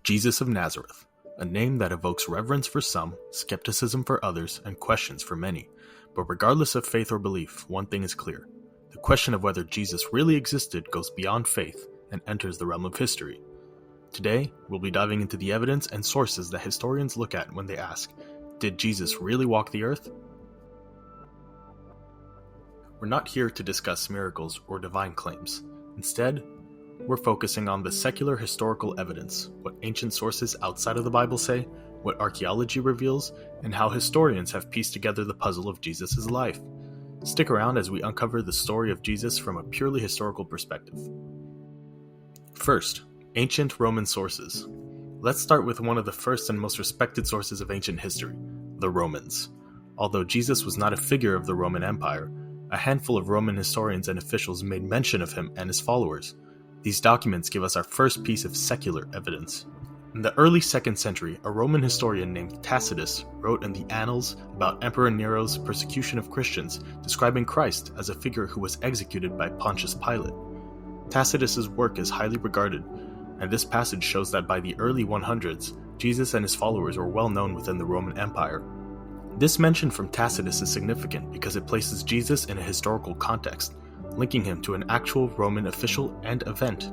Jesus of Nazareth, a name that evokes reverence for some, skepticism for others, and questions for many. But regardless of faith or belief, one thing is clear. The question of whether Jesus really existed goes beyond faith and enters the realm of history. Today, we'll be diving into the evidence and sources that historians look at when they ask, did Jesus really walk the earth? We're not here to discuss miracles or divine claims. Instead, we're focusing on the secular historical evidence, what ancient sources outside of the Bible say, what archaeology reveals, and how historians have pieced together the puzzle of Jesus' life. Stick around as we uncover the story of Jesus from a purely historical perspective. First, ancient Roman sources. Let's start with one of the first and most respected sources of ancient history, the Romans. Although Jesus was not a figure of the Roman Empire, a handful of Roman historians and officials made mention of him and his followers. These documents give us our first piece of secular evidence. In the early 2nd century, a Roman historian named Tacitus wrote in the Annals about Emperor Nero's persecution of Christians, describing Christ as a figure who was executed by Pontius Pilate. Tacitus's work is highly regarded, and this passage shows that by the early 100s, Jesus and his followers were well known within the Roman Empire. This mention from Tacitus is significant because it places Jesus in a historical context, linking him to an actual Roman official and event.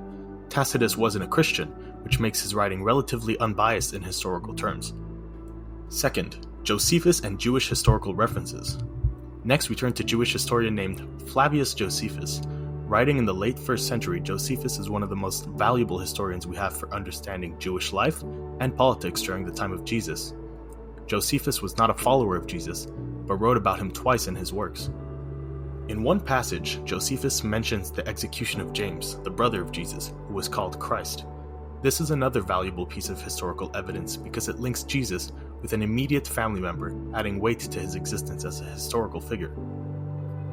Tacitus wasn't a Christian, which makes his writing relatively unbiased in historical terms. Second, Josephus and Jewish historical references. Next, we turn to Jewish historian named Flavius Josephus. Writing in the late 1st century, Josephus is one of the most valuable historians we have for understanding Jewish life and politics during the time of Jesus. Josephus was not a follower of Jesus, but wrote about him twice in his works. In one passage, Josephus mentions the execution of James, the brother of Jesus, who was called Christ. This is another valuable piece of historical evidence because it links Jesus with an immediate family member, adding weight to his existence as a historical figure.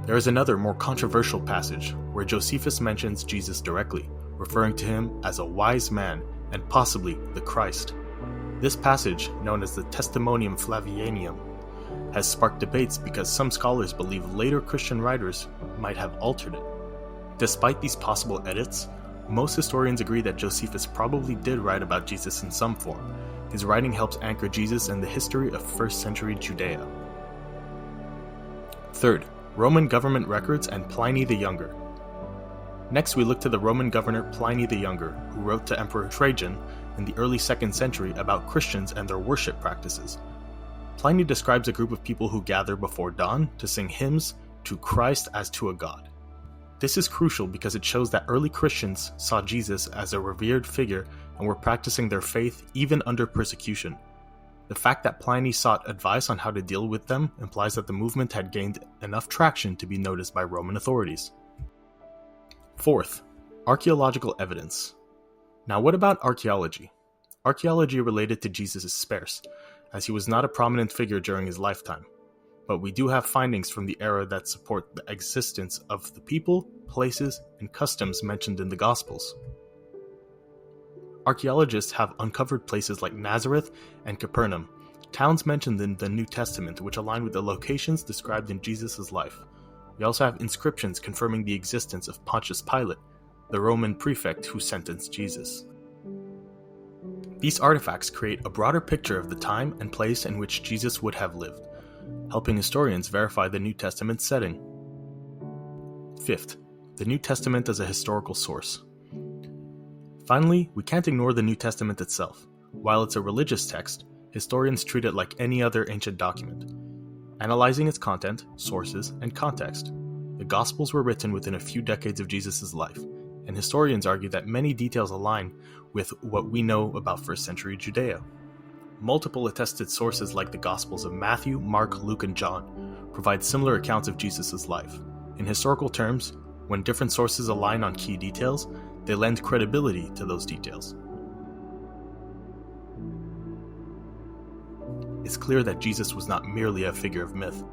There is another, more controversial passage where Josephus mentions Jesus directly, referring to him as a wise man and possibly the Christ. This passage, known as the Testimonium Flavianum, has sparked debates because some scholars believe later Christian writers might have altered it. Despite these possible edits, most historians agree that Josephus probably did write about Jesus in some form. His writing helps anchor Jesus in the history of 1st century Judea. Third, Roman government records and Pliny the Younger. Next, we look to the Roman governor Pliny the Younger, who wrote to Emperor Trajan in the early 2nd century about Christians and their worship practices. Pliny describes a group of people who gather before dawn to sing hymns to Christ as to a god. This is crucial because it shows that early Christians saw Jesus as a revered figure and were practicing their faith even under persecution. The fact that Pliny sought advice on how to deal with them implies that the movement had gained enough traction to be noticed by Roman authorities. Fourth, archaeological evidence. Now, what about archaeology? Archaeology related to Jesus is sparse, as he was not a prominent figure during his lifetime. But we do have findings from the era that support the existence of the people, places, and customs mentioned in the Gospels. Archaeologists have uncovered places like Nazareth and Capernaum, towns mentioned in the New Testament which align with the locations described in Jesus' life. We also have inscriptions confirming the existence of Pontius Pilate, the Roman prefect who sentenced Jesus. These artifacts create a broader picture of the time and place in which Jesus would have lived, helping historians verify the New Testament setting. Fifth, the New Testament as a historical source. Finally, we can't ignore the New Testament itself. While it's a religious text, historians treat it like any other ancient document, analyzing its content, sources, and context. The Gospels were written within a few decades of Jesus' life, and historians argue that many details align with what we know about 1st century Judea. Multiple attested sources like the Gospels of Matthew, Mark, Luke, and John provide similar accounts of Jesus' life. In historical terms, when different sources align on key details, they lend credibility to those details. It's clear that Jesus was not merely a figure of myth.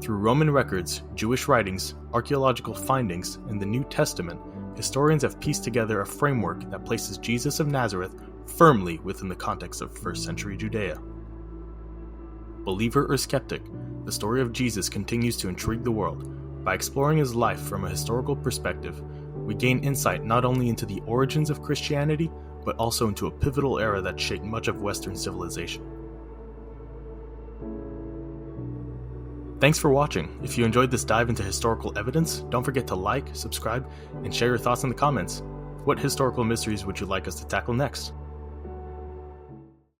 Through Roman records, Jewish writings, archaeological findings, and the New Testament, historians have pieced together a framework that places Jesus of Nazareth firmly within the context of 1st century Judea. Believer or skeptic, the story of Jesus continues to intrigue the world. By exploring his life from a historical perspective, we gain insight not only into the origins of Christianity, but also into a pivotal era that shaped much of Western civilization. Thanks for watching. If you enjoyed this dive into historical evidence, don't forget to like, subscribe, and share your thoughts in the comments. What historical mysteries would you like us to tackle next?